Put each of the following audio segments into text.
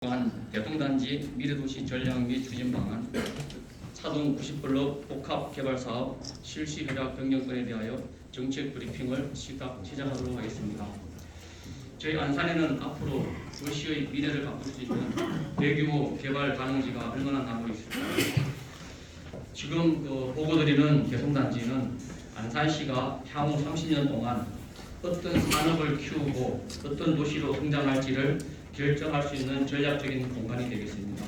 또한 대통단지 미래도시 전략 및 추진 방안, 차동 90블록 복합 개발 사업 실시 협약 변경권에 대하여 정책 브리핑을 시작하도록 하겠습니다. 저희 안산에는 앞으로 도시의 미래를 바꿀 수 있는 대규모 개발 가능지가 얼마나 남아 있습니다. 지금 보고드리는 대통단지는 안산시가 향후 30년 동안 어떤 산업을 키우고 어떤 도시로 성장할지를 결정할 수 있는 전략적인 공간이 되겠습니다.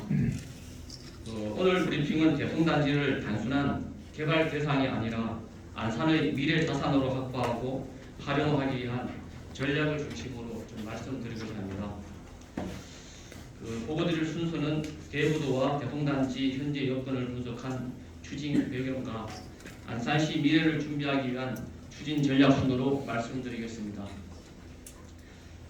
오늘 브리핑은 대통단지를 단순한 개발 대상이 아니라 안산의 미래 자산으로 확보하고 활용하기 위한 전략을 중심으로 좀 말씀드리고자 합니다. 보고드릴 순서는 대부도와 대통단지 현재 여건을 분석한 추진 배경과 안산시 미래를 준비하기 위한 추진 전략 순으로 말씀드리겠습니다.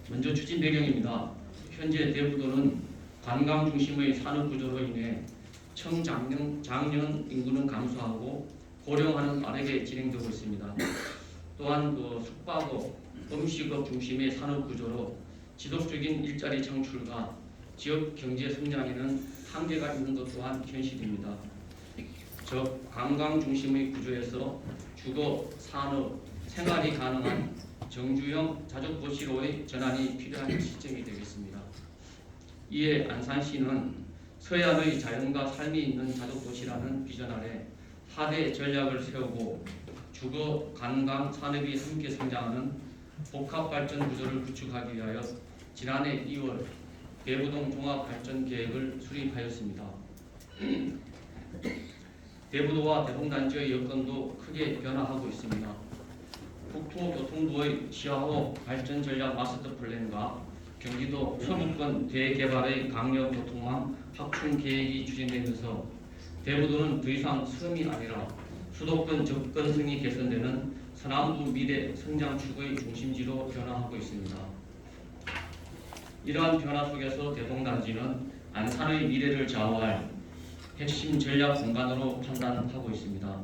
먼저 추진 배경입니다. 현재 대부도는 관광 중심의 산업 구조로 인해 청장년 인구는 감소하고 고령화는 빠르게 진행되고 있습니다. 또한 숙박업, 음식업 중심의 산업 구조로 지속적인 일자리 창출과 지역 경제 성장에는 한계가 있는 것 또한 현실입니다. 즉 관광 중심의 구조에서 주거, 산업, 생활이 가능한 정주형 자족도시로의 전환이 필요한 시점이 되겠습니다. 이에 안산시는 서해안의 자연과 삶이 있는 자족도시라는 비전 아래 4대 전략을 세우고 주거, 관광, 산업이 함께 성장하는 복합발전 구조를 구축하기 위하여 지난해 2월 대부동 종합발전계획을 수립하였습니다. 대부도와 대통단지의 여건도 크게 변화하고 있습니다. 국토교통부의 시화호 발전전략 마스터 플랜과 경기도 서부권 대개발의 강력교통망 확충 계획이 추진되면서 대부도는 더 이상 섬이 아니라 수도권 접근성이 개선되는 서남부 미래 성장축의 중심지로 변화하고 있습니다. 이러한 변화 속에서 대통단지는 안산의 미래를 좌우할 핵심 전략 공간으로 판단하고 있습니다.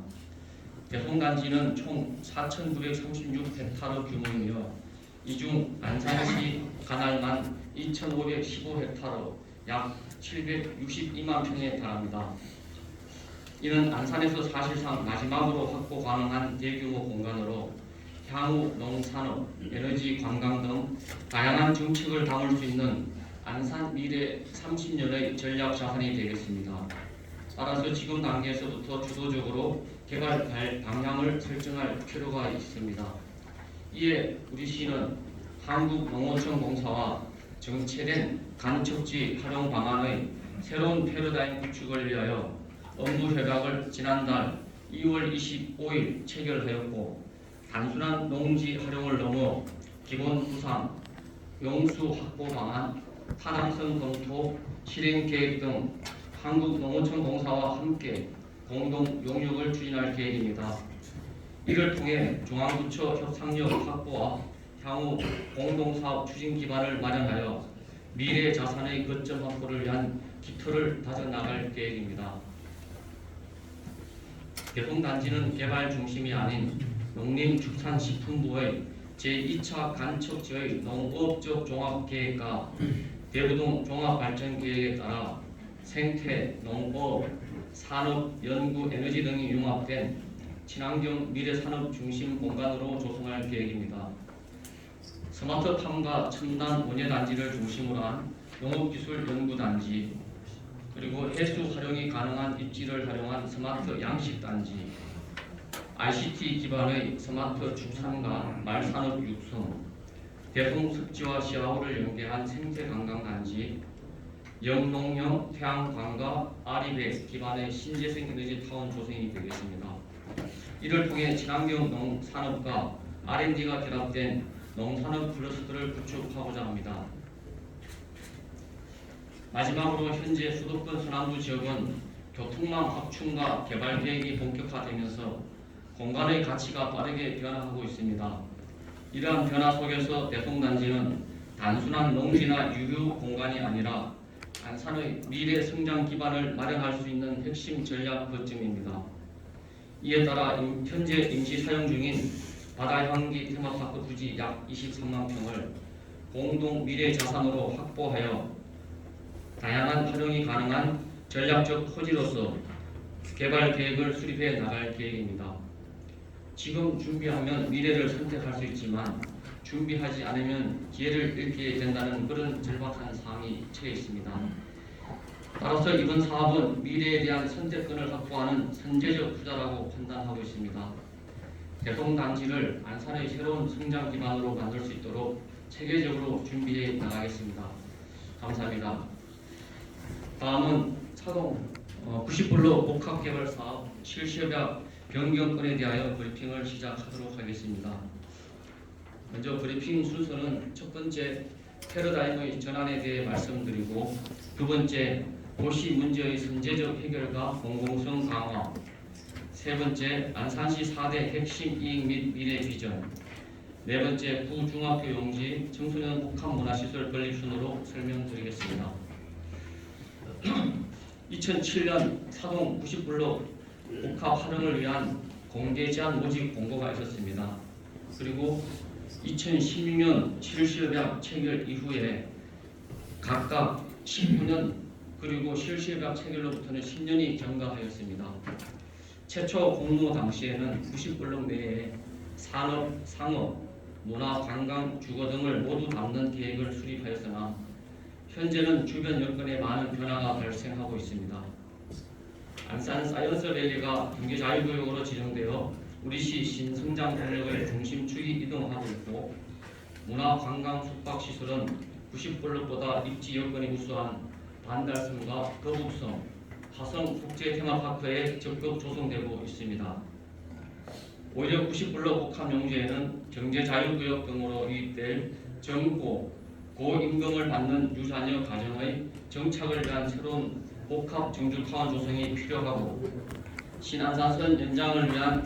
대통단지는 총 4,936헥타르 규모이며 이 중 안산시 관할만 2,515헥타르 약 762만 평에 달합니다. 이는 안산에서 사실상 마지막으로 확보 가능한 대규모 공간으로 향후 농산업, 에너지, 관광 등 다양한 정책을 담을 수 있는 안산 미래 30년의 전략 자산이 되겠습니다. 따라서 지금 단계에서부터 주도적으로 개발 방향을 설정할 필요가 있습니다. 이에 우리 시는 한국농어촌공사와 정체된 간척지 활용 방안의 새로운 패러다임 구축을 위하여 업무 협약을 지난달 2월 25일 체결하였고 단순한 농지 활용을 넘어 기본 구상, 용수 확보 방안, 타당성 검토, 실행 계획 등 한국농어촌공사와 함께 공동 용역을 추진할 계획입니다. 이를 통해 중앙부처 협상력 확보와 향후 공동사업 추진 기반을 마련하여 미래 자산의 거점 확보를 위한 기틀을 다져나갈 계획입니다. 대통단지는 개발 중심이 아닌 농림축산식품부의 제2차 간척지의 농업적 종합계획과 대부동 종합발전계획에 따라 생태, 농업, 산업, 연구, 에너지 등이 융합된 친환경 미래산업 중심 공간으로 조성할 계획입니다. 스마트팜과 첨단 원예단지를 중심으로 한 농업기술 연구단지, 그리고 해수 활용이 가능한 입지를 활용한 스마트 양식단지, ICT 기반의 스마트 축산과 말산업 육성, 대풍 습지와 시야호를 연계한 생태관광단지, 영농형 태양광과 아리백 기반의 신재생 에너지 타운 조성이 되겠습니다. 이를 통해 친환경 농산업과 R&D가 결합된 농산업 클러스터를 구축하고자 합니다. 마지막으로 현재 수도권 서남부 지역은 교통망 확충과 개발 계획이 본격화되면서 공간의 가치가 빠르게 변화하고 있습니다. 이러한 변화 속에서 대통단지는 단순한 농지나 유휴 공간이 아니라 안산의 미래 성장 기반을 마련할 수 있는 핵심 전략 거점입니다. 이에 따라 현재 임시 사용 중인 바다향기 테마파크 부지 약 23만 평을 공동 미래 자산으로 확보하여 다양한 활용이 가능한 전략적 토지로서 개발 계획을 수립해 나갈 계획입니다. 지금 준비하면 미래를 선택할 수 있지만 준비하지 않으면 기회를 잃게 된다는 그런 절박한 상황이 처해 있습니다. 따라서 이번 사업은 미래에 대한 선택권을 확보하는 선제적 투자라고 판단하고 있습니다. 대동단지를 안산의 새로운 성장 기반으로 만들 수 있도록 체계적으로 준비해 나가겠습니다. 감사합니다. 다음은 차동 90불로 복합개발사업 실시협약 변경건에 대하여 브리핑을 시작하도록 하겠습니다. 먼저 브리핑 순서는 첫 번째 패러다임의 전환에 대해 말씀드리고, 두 번째 도시 문제의 선제적 해결과 공공성 강화, 세 번째 안산시 4대 핵심 이익 및 미래 비전, 네 번째 구중학교 용지 청소년 복합문화시설 건립 순으로 설명드리겠습니다. 2007년 사동 90불로 복합 활용을 위한 공개 제한 모집 공고가 있었습니다. 그리고 2016년 실시협약 체결 이후에 각각 19년 그리고 실시협약 체결로부터는 10년이 경과하였습니다. 최초 공모 당시에는 90블록 내에 산업, 상업, 문화, 관광, 주거 등을 모두 담는 계획을 수립하였으나 현재는 주변 여건에 많은 변화가 발생하고 있습니다. 안산 사이언스밸리가 경제자유구역으로 지정되어 우리시 신성장 동력의 중심축이 이동하고 있고, 문화, 관광, 숙박시설은 90블록보다 입지 여건이 우수한 반달섬과 거북섬, 화성 국제 테마파크에 적극 조성되고 있습니다. 오히려 90블록 복합 용지에는 경제자유구역 등으로 유입될 젊고 고임금을 받는 유자녀 가정의 정착을 위한 새로운 복합 정주타운 조성이 필요하고, 신안산선 연장을 위한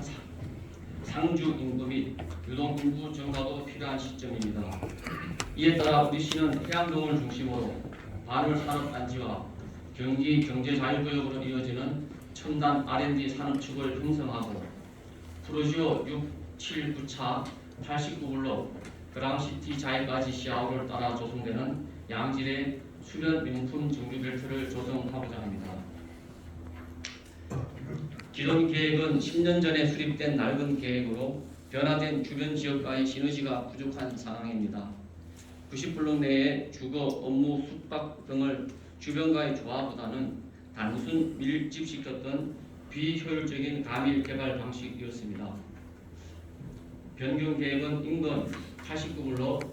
상주 인구 및 유동 인구 증가도 필요한 시점입니다. 이에 따라 우리시는 해안동을 중심으로 반울 산업단지와 경기 경제자유구역으로 이어지는 첨단 R&D 산업축을 형성하고, 프로지오 6, 7, 9차 89블록 그랑시티 자이까지 시아우를 따라 조성되는 양질의 수련 명품 정규벨트를 조성하고자 합니다. 기존 계획은 10년 전에 수립된 낡은 계획으로 변화된 주변 지역과의 시너지가 부족한 상황입니다. 90블록 내에 주거, 업무, 숙박 등을 주변과의 조화보다는 단순 밀집시켰던 비효율적인 가밀 개발 방식이었습니다. 변경 계획은 인근 89블록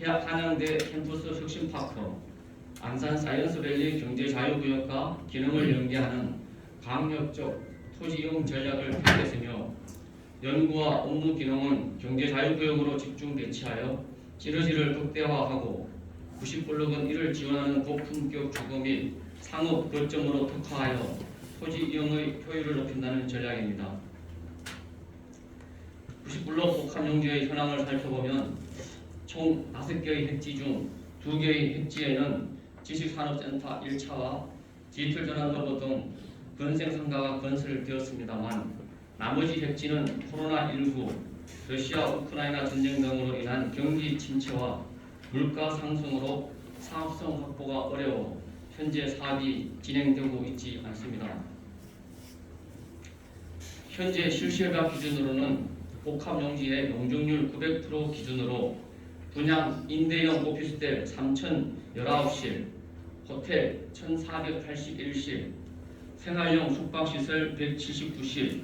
한양대 캠퍼스 혁신파크, 안산 사이언스밸리 경제자유구역과 기능을 연계하는 강력적 토지이용 전략을 펼쳤으며, 연구와 업무 기능은 경제자유구역으로 집중 배치하여 시너지를 극대화하고, 90블록은 이를 지원하는 고품격 주거 및 상업 거점으로 특화하여 토지 이용의 효율을 높인다는 전략입니다. 90블록 복합 용지의 현황을 살펴보면 총 5개의 핵지 중 2개의 핵지에는 지식산업센터 1차와 디지털 전환 로봇 등 건설 상가가 건설되었습니다만, 나머지 핵지는 코로나19, 러시아 우크라이나 전쟁 등으로 인한 경기 침체와 물가 상승으로 사업성 확보가 어려워 현재 사업이 진행되고 있지 않습니다. 현재 실시협약 기준으로는 복합 용지의 용적률 900% 기준으로 분양 임대형 오피스텔 3,019실, 호텔 1,481실, 생활용 숙박시설 179실,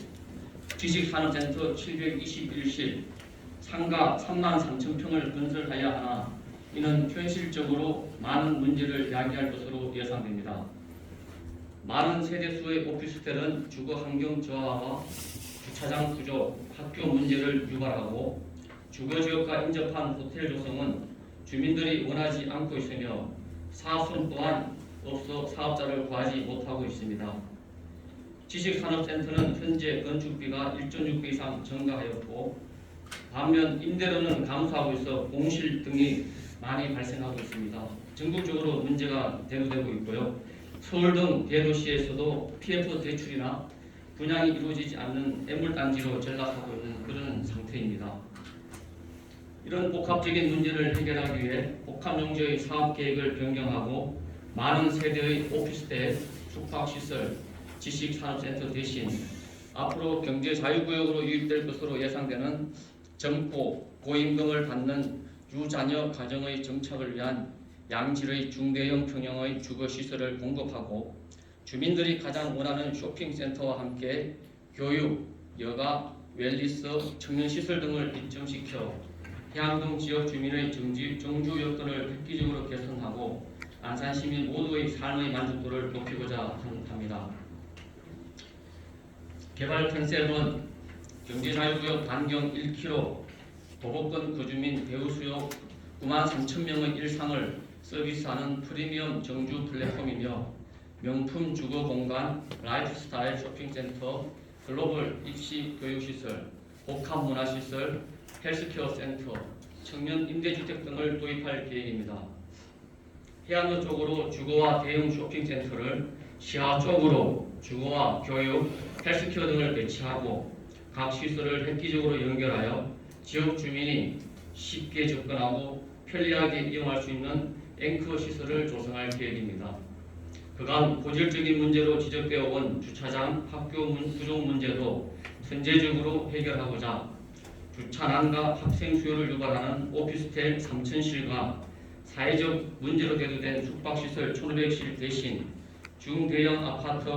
지식산업센터 721실, 상가 33,000평을 건설하여야 하나 이는 현실적으로 많은 문제를 야기할 것으로 예상됩니다. 많은 세대수의 오피스텔은 주거 환경 저하와 주차장 부족, 학교 문제를 유발하고, 주거지역과 인접한 호텔 조성은 주민들이 원하지 않고 있으며 사업성 또한 없어 사업자를 구하지 못하고 있습니다. 지식산업센터는 현재 건축비가 1.6배 이상 증가하였고, 반면 임대료는 감소하고 있어 공실 등이 많이 발생하고 있습니다. 전국적으로 문제가 대두되고 있고요. 서울 등 대도시에서도 PF 대출이나 분양이 이루어지지 않는 애물단지로 전락하고 있는 그런 상태입니다. 이런 복합적인 문제를 해결하기 위해 복합용지의 사업계획을 변경하고 많은 세대의 오피스텔, 숙박시설, 지식산업센터 대신 앞으로 경제자유구역으로 유입될 것으로 예상되는 젊고 고임금을 받는 유자녀 가정의 정착을 위한 양질의 중대형 평형의 주거시설을 공급하고 주민들이 가장 원하는 쇼핑센터와 함께 교육, 여가, 웰리스, 청년시설 등을 입점시켜 해안동 지역 주민의 정주 여건을 획기적으로 개선하고 안산 시민 모두의 삶의 만족도를 높이고자 합니다. 개발 컨셉은 경제자유구역 반경 1km, 도보권 거주민 대우수요 9만 3천 명의 일상을 서비스하는 프리미엄 정주 플랫폼이며 명품 주거 공간, 라이프스타일 쇼핑센터, 글로벌 입시 교육시설, 복합 문화시설, 헬스케어 센터, 청년 임대주택 등을 도입할 계획입니다. 해안로 쪽으로 주거와 대형 쇼핑센터를, 시하 쪽으로 주거와 교육, 헬스케어 등을 배치하고 각 시설을 획기적으로 연결하여 지역 주민이 쉽게 접근하고 편리하게 이용할 수 있는 앵커 시설을 조성할 계획입니다. 그간 고질적인 문제로 지적되어 온 주차장, 학교 부족 문제도 선제적으로 해결하고자 주차난과 학생 수요를 유발하는 오피스텔 3,000실과 사회적 문제로 대두된 숙박시설 1,500실 대신 중대형 아파트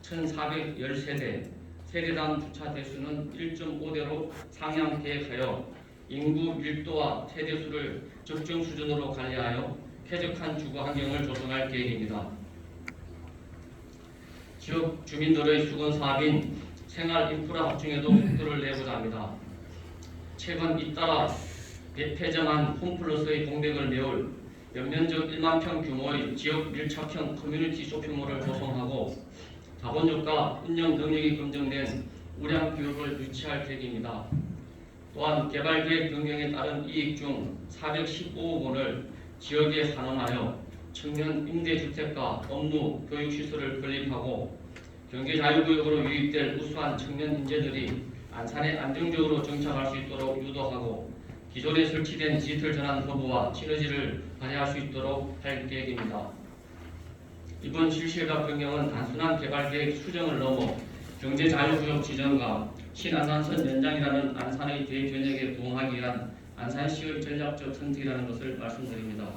1,410세대, 세대당 주차 대수는 1.5대로 상향 계획하여 인구 밀도와 세대수를 적정 수준으로 관리하여 쾌적한 주거 환경을 조성할 계획입니다. 지역 주민들의 수건 사업인 생활 인프라 확충에도 속도를 내고자 합니다. 최근 잇따라 폐점한 홈플러스의 공백을 메울 연면적 1만 평 규모의 지역 밀착형 커뮤니티 쇼핑몰을 조성하고 자본주가 운영 능력이 검증된 우량 교육을 유치할 계획입니다. 또한 개발계획 변경에 따른 이익 중 415억 원을 지역에 환원하여 청년 임대주택과 업무, 교육시설을 건립하고 경제자유구역으로 유입될 우수한 청년 인재들이 안산에 안정적으로 정착할 수 있도록 유도하고 기존에 설치된 디지털 전환 허브와 시너지를 발휘할 수 있도록 할 계획입니다. 이번 실시개발 변경은 단순한 개발계획 수정을 넘어 경제자유구역 지정과 신안산선 연장이라는 안산의 대변혁에 부응하기 위한 안산시의 전략적 선택이라는 것을 말씀드립니다.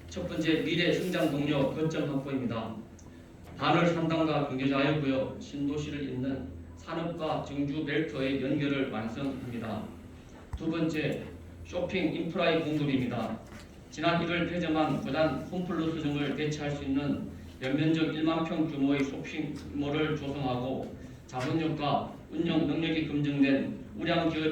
첫 번째, 미래 성장 동력 거점 확보입니다. 반을 3단과 경제자유구역 신도시를 잇는 산업과 정주 벨트의 연결을 완성합니다. 두 번째, 쇼핑 인프라의 공급입니다. 지난 1월 폐점한 부산 홈플러스 등을 대체할 수 있는 연면적 1만 평 규모의 쇼핑몰을 조성하고 자본력과 운영 능력이 검증된 우량 기업